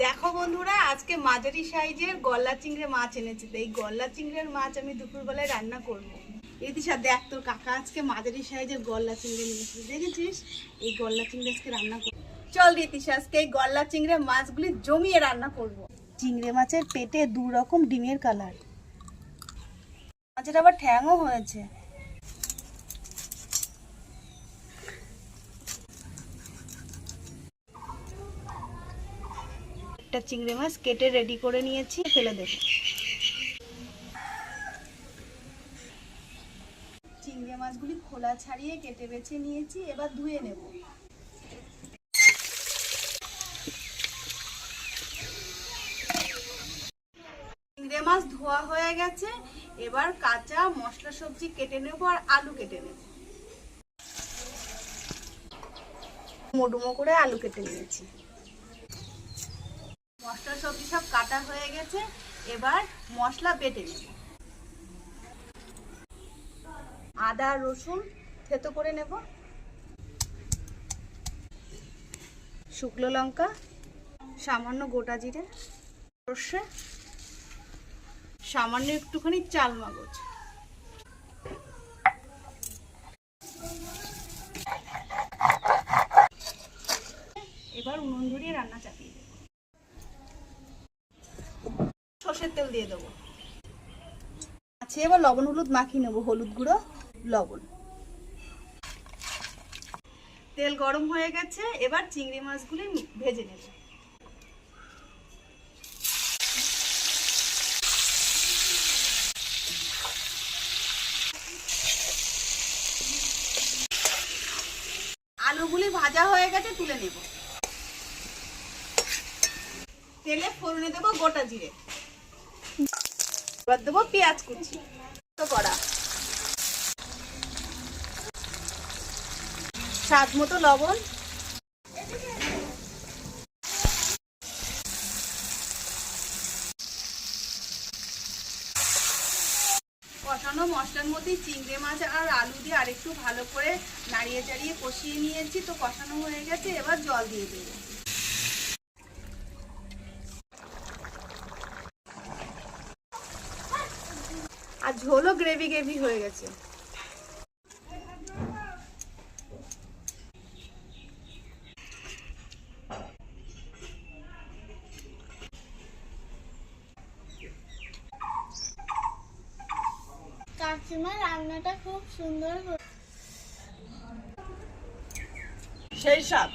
দেখো বন্ধুরা, আজকে মাঝারি সাইজের গলদা চিংড়ি মাছ এনেছি। এই গলদা চিংড়ির মাছ আমি দুপুরবেলায় রান্না করব। রীতিশা দেখ, তোর কাকা আজকে মাঝারি সাইজের গলদা চিংড়ি নিয়েছে, দেখেছিস? এই গলদা চিংড়ি আজকে রান্না করব। চল রীতিশা, আজকে এই গলদা চিংড়ি মাছগুলি জমিয়ে রান্না করব। চিংড়ি মাছের পেটে 2 রকম ডিমের কালার, মাছের আবার ঠ্যাংও হয়েছে। একটা চিংড়ি মাছ কেটে রেডি করে নিয়েছি, ফেলে দেব। চিংড়ি মাছগুলি খোলা ছাড়িয়ে কেটে বেছে নিয়েছি, এবার ধুয়ে নেব। চিংড়ি মাছ ধোয়া হয়ে গেছে, এবার কাঁচা মশলা সবজি কেটে নেব আর আলু কেটে নেব। ডুমো করে আলু কেটে নিয়েছি। মশলা সবজি সব কাটা হয়ে গেছে, এবার মশলা বেটে নেব। আদা রসুন থেতো করে নেব, শুকনো লঙ্কা, সামান্য গোটা জিরে, সর্ষে, সামান্য একটুখানি চাল মগজ। এবার উনুন ধরিয়ে রান্না চাপিয়ে দেব। সর্ষের তেল দিয়ে দেবো। আচ্ছা, এবার লবণ হলুদ মাখিয়ে নেবো, হলুদ গুঁড়ো, লবণ। তেল গরম হয়ে গেছে, এবার চিংড়ি মাছগুলি ভেজে নেব। আলুগুলি ভাজা হয়ে গেছে, তুলে নেব। তেলে ফোড়নে দেবো গোটা জিরে, এবার দেবো পেঁয়াজ কুচি করা, স্বাদ মতো লবণ, কষানো মশলার মধ্যে চিংড়ি মাছ আর আলু দিয়ে আরেকটু ভালো করে নাড়িয়ে চাড়িয়ে কষিয়ে নিয়েছি। তো কষানো হয়ে গেছে, এবার জল দিয়ে দেব। আর ঝোলও গ্রেভি গ্রেভি হয়ে গেছে। কাকিমা রান্নাটা খুব সুন্দর, সেই স্বাদ।